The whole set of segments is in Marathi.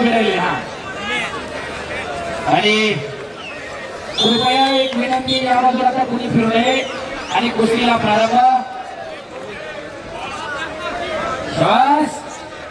उभे राहिले. हा आणि कृपया एक विनंती, या बाजूला आता कुणी फिरू नये आणि कुस्तीला प्रारंभ. श्वास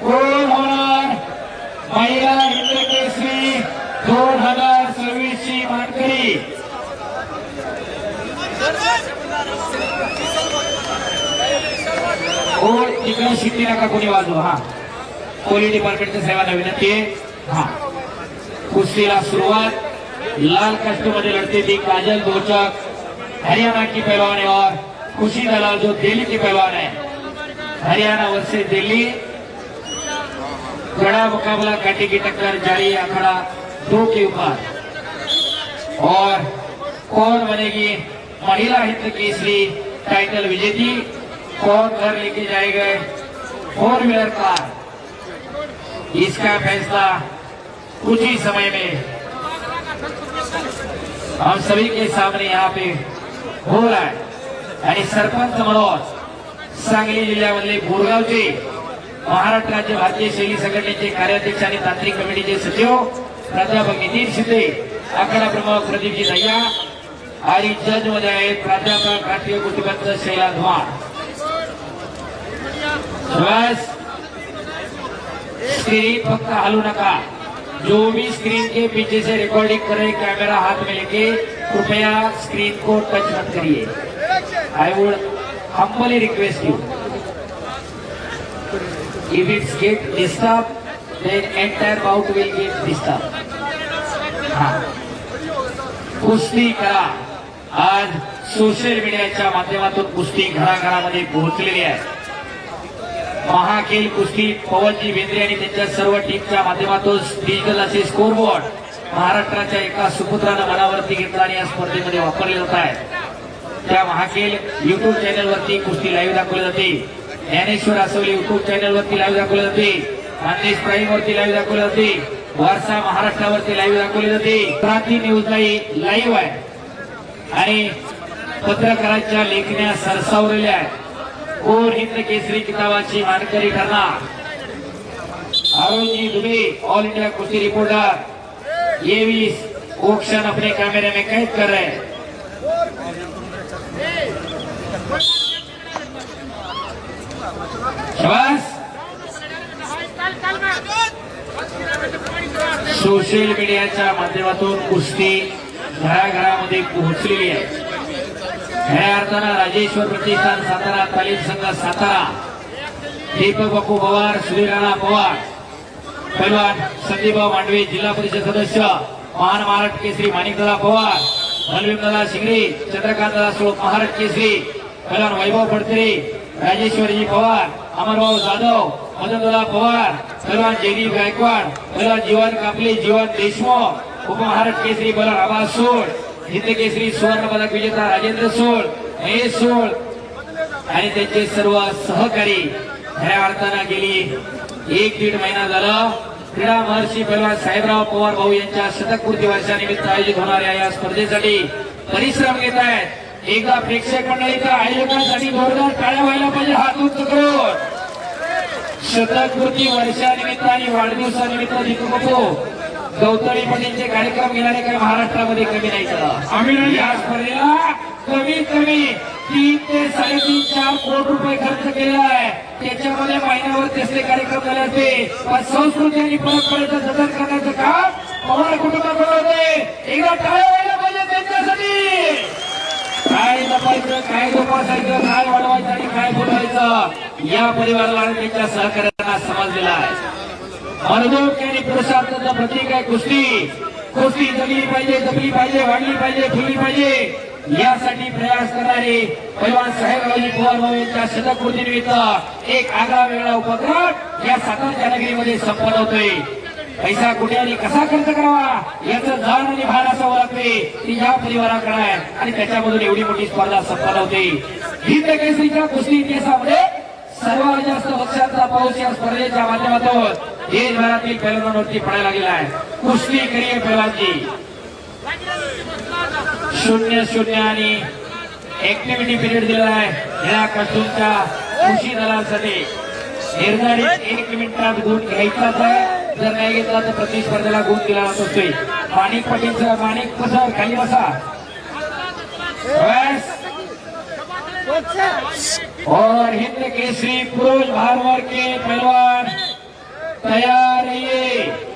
कोण होणार महिला हिंद केसरी 2026 ची मानकरी. कोण तिकडे शिट्टी नका कोणी वाजू. हा पोलीस डिपार्टमेंटच्या सेवांना विनंती आहे. हा कुस्तीला सुरुवात. लाल कस्टम मध्ये लड़ती थी काजल दोचक हरियाणा की पहलवान है और खुशी दलाल जो दिल्ली की पहलवान है. हरियाणा वर्सेस दिल्ली, कड़ा मुकाबला, कांटे की टक्कर जारी. अखाड़ा 2 के ऊपर. और कौन बनेगी महिला हिंद केसरी टाइटल विजेती, कौन घर लेके जाएगा 4 व्हीलर कार, इसका फैसला कुछ ही समय में हम सभी के सामने यहाँ पे हो रहा है. आणि सरपंच मनोज सांगली जिल्ह्यामधले बोरगावचे, महाराष्ट्र राज्य भारतीय शैली संघटनेचे कार्याध्यक्ष आणि तांत्रिक कमिटीचे सचिव प्राध्यापक नितीन शिंदे, आखाडा प्रमुख प्रदीपजी दह्या आणि जज मध्ये आहेत प्राध्यापक राष्ट्रीय कुस्तीपटू शैला धुमाळ. स्क्रीन फक्त हलू नका. जो भी स्क्रीन के पीछे से रिकॉर्डिंग करे कैमरा हाथ में लेके कृपया स्क्रीन को टच मत करिए. I would humbly request you, if it's get disturbed then entire bout will get disturbed. कुस्ती करा. आज सोशल मीडियाच्या माध्यमातून कुस्ती घराघरामध्ये पोहोचलेली आहे. महाखेल कुस्ती पवनजी बेंद्रे आणि त्यांच्या सर्व टीमच्या माध्यमातून डिजिटल असे स्कोरबोर्ड महाराष्ट्राच्या एका सुपुत्रानं मनावरती घेतला आणि या स्पर्धेमध्ये वापरले जात आहे. त्या महाखेल युट्यूब चॅनलवरती कुस्ती लाईव्ह दाखवली जाते. ज्ञानेश्वर आसवले युट्यूब चॅनलवरती लाईव्ह दाखवली जाते. खानदेश प्राईम वरती लाईव्ह दाखवली जाते. वारसा महाराष्ट्रावरती लाईव्ह दाखवली जाते. क्रांती न्यूजलाही लाईव्ह आहे आणि पत्रकारांच्या लेखण्या सरसावलेल्या आहेत. कोण हिंद केसरी किताबाची मानकरी ठरणार. अरुणजी दुबे, ऑल इंडिया कुश्ती रिपोर्टर, ये भी ऑक्शन अपने कैमरे में कैद कर रहे हैं. शाबाश. सोशल मीडियाच्या माध्यमातून कुस्ती घराघरामध्ये पोहोचलेली आहे. खऱ्या अर्थानं राजेश्वर प्रतिष्ठान सातारा, तालीम संघ सातारा, दीपक बापू पवार, सुधीर राणा पवार, पैलवान संदीपराव मांडवे, जिल्हा परिषद सदस्य, महान महाराष्ट्र केसरी माणिकदादा पवार, बलवीरदादा शिंगरे, चंद्रकांतदादा सोळक महाराष्ट्र केसरी, पैलवान वैभव फडतरे, राजेश्वरजी पवार, अमरभाऊ जाधव, मदनदादा पवार, पैलवान जयदीप गायकवाड, पैलवान जीवन कापले, जीवन देशमुख, उपमहाराष्ट्र केसरी पैलवान आबा सोळ, हिंद केसरी सुवर्ण पदक विजेता राजेंद्र सोळ, महेश सोळ आणि त्यांचे सर्व सहकारी. खऱ्या अर्थानं गेली 1-1.5 महिना झाला क्रीडा महर्षी पैलवान साहेबराव पवार भाऊ यांच्या शतकपूर्ती वर्षानिमित्त आयोजित होणाऱ्या या स्पर्धेसाठी परिश्रम घेत आहेत. एकदा प्रेक्षक मंडळीच्या आयोजकांसाठी जोरदार टाळ्या व्हायला पाहिजे. हात उंच करून शतकपूर्ती वर्षानिमित्त आणि वाढदिवसानिमित्त जितू गौतमी पटेलचे कार्यक्रम घेणारे काही महाराष्ट्रामध्ये कमी नाही. आम्ही या स्पर्धेला कमीत कमी 3 ते 3.5-4 कोटी रुपये खर्च केलेला आहे. त्याच्यामध्ये महिन्यावर तेसले कार्यक्रम झाले असते. पण संस्कृती आणि परंपरेचं जतन करण्याचं काम पवार कुटुंबाकडे होते. एकदा टाळ्या व्हायला पाहिजे त्यांच्यासाठी. काय जपायचं, काय जोपासायचं, काय वाढवायचं आणि काय बोलवायचं या परिवाराला आणि त्यांच्या सहकार्यांना समजलेला आहे. मनोदोग आणि पुरुषार्थाचं प्रतीक आहे कुस्ती. कुस्ती जगली पाहिजे, जपली पाहिजे, वाढली पाहिजे, फुलली पाहिजे यासाठी प्रयास करणारे पैलवान साहेबरावजी पवार भाऊ यांच्या शतकपूर्तीनिमित्त एक आगळा वेगळा उपक्रम या सातारा नगरीमध्ये संपन्न होतोय. पैसा कुठे आणि कसा खर्च करावा याचं जाण आणि भान असावं लागते ती या परिवाराकडे आहे आणि त्याच्यामधून एवढी मोठी स्पर्धा संपन्न होते. हिंद केसरीच्या कुस्ती इतिहासामध्ये सर्वात जास्त पक्षांचा पाऊस या स्पर्धेच्या माध्यमातून देशभरातील पैलवानांवरती पडायला गेला आहे. कुस्ती करिये पैलवानजी 0-0 आणि ऍक्टिव्हिटी पिरियड दिलेला आहे या कस्टमच्या खुशी दलासाठी. निर्धारित 1 मिनिटात गुण घ्यायचाच आहे. जर नाही घेतला तर प्रतिस्पर्धेला गुण दिला जात असतोय. माणिक पाटीलचा माणिक पसर खाली बसा. बस. और हिंद केसरी पुरुष भारवर्ग के पहलवान तैयार रहिए.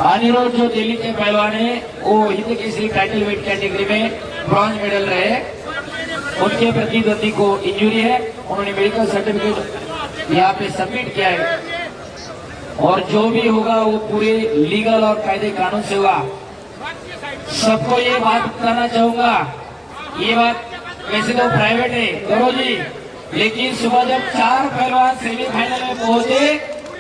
अनिरुद्ध जो दिल्ली के पहलवान है वो Hind Kesari title weight category में ब्रॉन्ज मेडल रहे. उनके प्रतिद्वंदी को इंजरी है. उन्होंने मेडिकल सर्टिफिकेट यहाँ पे सबमिट किया है और जो भी होगा वो पूरे लीगल और कायदे कानून से होगा. सबको ये बात बताना चाहूंगा, ये बात वैसे तो प्राइवेट है करो जी, लेकिन सुबह जब 4 पहलवान सेमीफाइनल में पहुंचे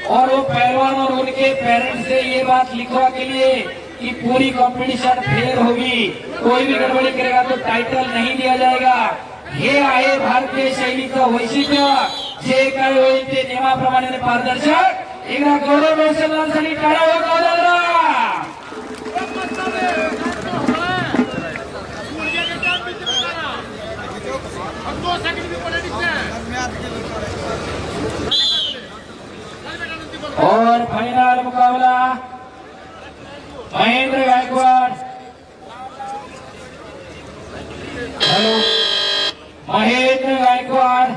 और वो पहलवान और उनके पेरेंट्स से ये बात लिखवा के लिए कि पूरी कंपटीशन फेयर होगी, कोई भी गड़बड़ी करेगा तो टाइटल नहीं दिया जाएगा. हे आहे भारतीय शैलीचं वैशिष्ट्य. जे काही होईल ते नियमाप्रमाणे पारदर्शक. एकदा गौरव वैसलांसाठी टाळा वाजवा. और फाइनल मुकाबला महेंद्र गायकवाड. हॅलो महेंद्र गायकवाड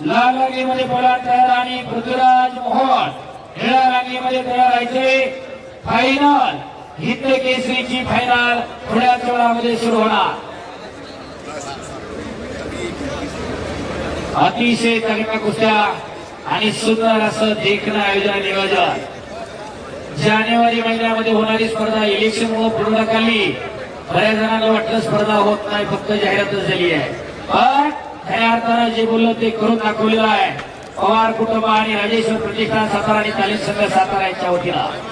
लाल रांगेमध्ये बोला तयार आणि पृथ्वीराज मोहोळ निळ्या रांगेमध्ये तयार राहायचे. फायनल हिंद केसरीची फायनल थोड्याच वेळामध्ये सुरू होणार. अतिशय चांगल्या कुस्त्या आणि सुंदर असं देखणं आयोजन नियोजन. जानेवारी महिन्यामध्ये होणारी स्पर्धा इलेक्शनमुळे पूर्ण ढकलली. बऱ्याच जणांना वाटलं स्पर्धा होत नाही, फक्त जाहिरातच झाली आहे. पण खऱ्या अर्थानं जे बोललं ते करून दाखवलेलं आहे. पवार कुटुंब आणि राजेश्वर प्रतिष्ठान सातारा आणि तालीम संघ सातारा यांच्या वतीनं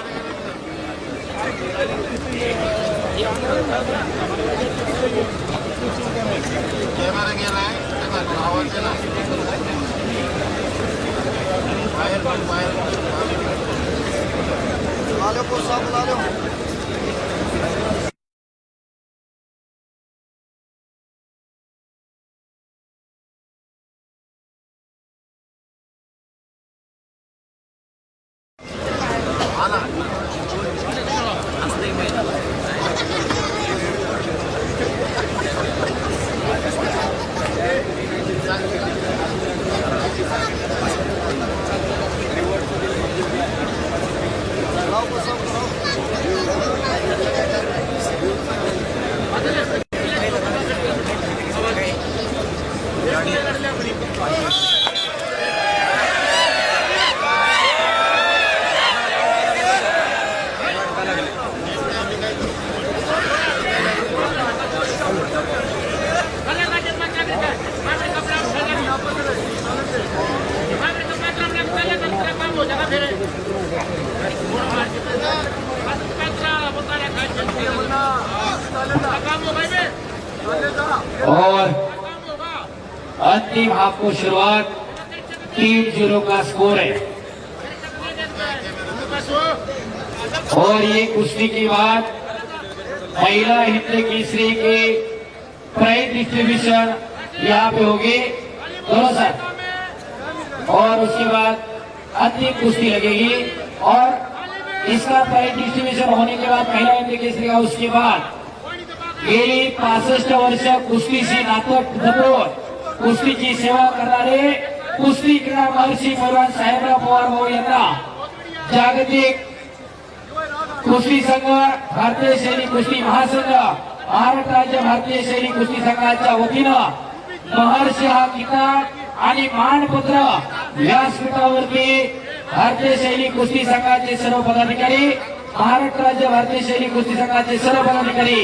और अंतिम हाफ को शुरुआत 3-0 का स्कोर है. और ये कुश्ती की बात महिला हिंद केसरी के प्राइज डिस्ट्रीब्यूशन यहाँ पे होगी दोनों सर. और उसके बाद अंतिम कुश्ती लगेगी और इसका प्राइज डिस्ट्रीब्यूशन होने के बाद महिला हिंद केसरी का उसके बाद गेली 65 वर्ष कुस्तीशी नातं जपून कुस्तीची सेवा करणारे कुस्ती क्रीडा महर्षी पहलवान साहेबराव पवार भाऊ यांना जागतिक कुस्ती संघ भारतीय शैली कुस्ती महासंघ महाराष्ट्र राज्य भारतीय शैली कुस्ती संघाच्या वतीनं महर्षी हा किताब आणि मानपत्र व्यासपीठावरती भारतीय शैली कुस्ती संघाचे सर्व पदाधिकारी महाराष्ट्र राज्य भारतीय शैली कुस्ती संघाचे सर्व पदाधिकारी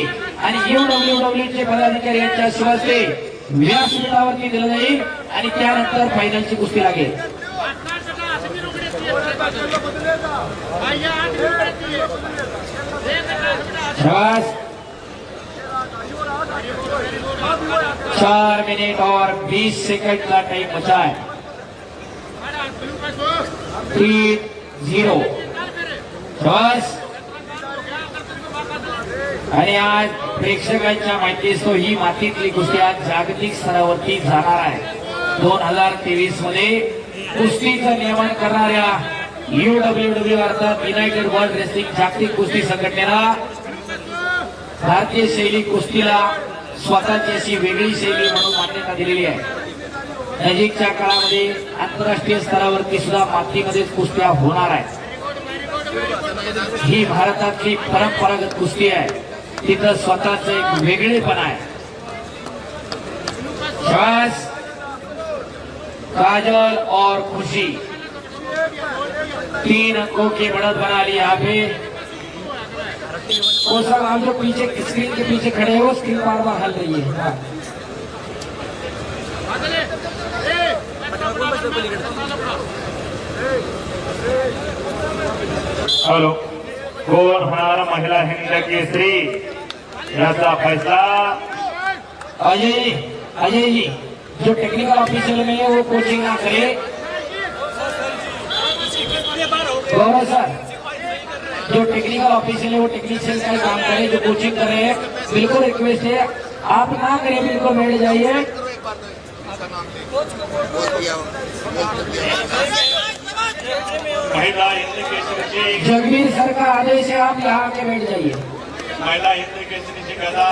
आणि UWWचे पदाधिकारी यांच्या शुभ हस्ते व्यासपीठावरती दिलं जाईल आणि त्यानंतर फायनलची कुस्ती लागेल. शाबाश. 4 मिनट और 20 सेकंड का टाइम बचा है. 3-0. शाबाश. आणि आज प्रेक्षकांच्या माहितीस्तव ही मातीतली कुस्ती आज जागतिक स्तरावरती जाणार आहे. 2023 मध्ये कुस्तीचं नियमन करणाऱ्या UWW अर्थात युनायटेड वर्ल्ड रेसलिंग जागतिक कुस्ती संघटनेला भारतीय शैली कुस्तीला स्वतःची अशी वेगळी शैली म्हणून मान्यता दिलेली आहे. नजीकच्या काळामध्ये आंतरराष्ट्रीय स्तरावरती सुद्धा मातीमध्येच कुस्त्या होणार आहेत. ही भारतातली परंपरागत कुस्ती आहे. तिथं स्वतःच एक वेगळेपण आहे. शाबाश. काजल और खुशी 3 अंकों की बढ़त बना ली यहाँ पे. वो सब आप जो पीछे स्क्रीन के पीछे खड़े हो स्क्रीन बार बार हल रही है. हाँ. हॅलो. कोण होणार महिला हिंद केसरी याचा फैसला. अजय जी जो टेक्निकल ऑफिसर में है वो कोचिंग ना करे. गौरव सर जो टेक्निकल ऑफिसर है वो टेक्नीशियन का काम करे. जो कोचिंग कर रहे हैं बिल्कुल रिक्वेस्ट है आप ना करें, बिल्कुल बैठ जाइए. महिला हिंद केसरीची जगवीर सर का आदेश है आप यहाँ आके बैठ जाइए. महिला हिंद केसरीची गदा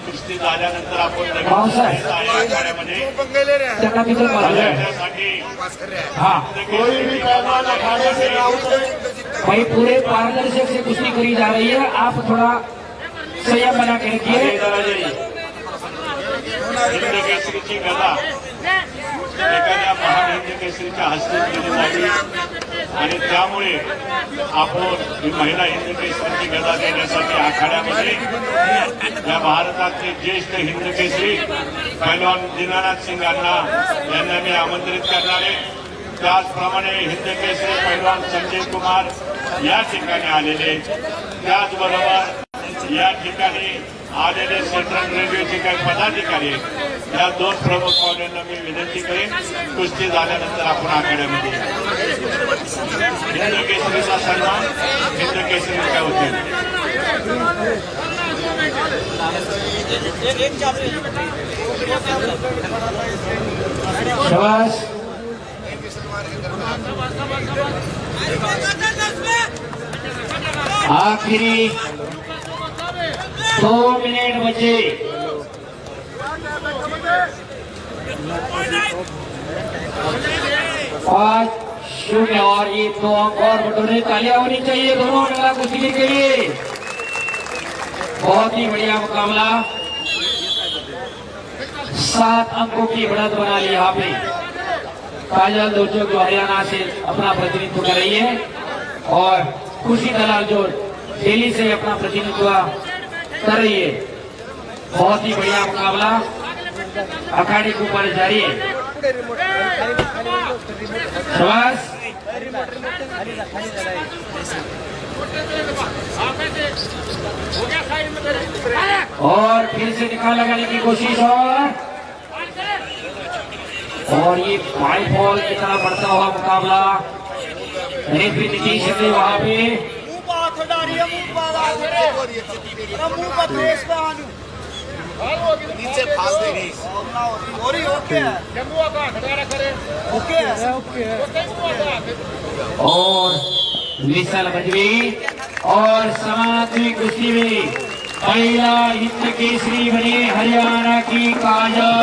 कुस्ती झाल्यानंतर आपण हो सर. आखाड्यामध्ये त्यांना तिथं पाहिजे. त्यासाठी हाँ भाई पूरे पारदर्शक से कुश्ती करी जा रही है. आप थोड़ा संयम बना के रखिए. हिंद केसरीची गदा एखाद्या महान हिंद केसरीच्या हस्ते दिली जावी आणि त्यामुळे आपण ही महिला हिंद केसरीची गदा देण्यासाठी आखाड्यामध्ये या भारतातले ज्येष्ठ हिंद केसरी पैलवान दीनानाथ सिंग यांना मी आमंत्रित करणार आहे. त्याचप्रमाणे हिंद केसरी पैलवान संजय कुमार या ठिकाणी आलेले, त्याचबरोबर या ठिकाणी आलेले सेंट्रल रेल्वेचे काही पदाधिकारी या 2 प्रमुख पाहुण्यांना मी विनंती करेन कुस्ती झाल्यानंतर आपण आखाड्यामध्ये हिंद केसरीचा सन्मान हिंद केसरीचा होते. शाबाश. आखिरी 2 मिनट बचे. 5-0 और ये 2 अंक और बटोरे. तालियां होनी चाहिए दोनों महिला कुश्ती के लिए. बहुत ही बढ़िया मुकाबला. 7 अंकों की बढ़त बना ली यहाँ पे. काजल दोचक जो हरियाणा से अपना प्रतिनिधित्व कर रही है और खुशी दलाल जो दिल्ली से अपना प्रतिनिधित्व कर रही है. बहुत ही बढ़िया मुकाबला अखाड़े के ऊपर जारी है. शाबाश. और फिर से निकाल लगाने की कोशिश और ये बाई बॉल की तरह बढ़ता हुआ मुकाबला. रेफरी नीतीश ने वहां पे नीचे फास दे गई और विशाल बजवी और समाधि कुश्ती में पहला हिंद केसरी बने हरियाणा की काजल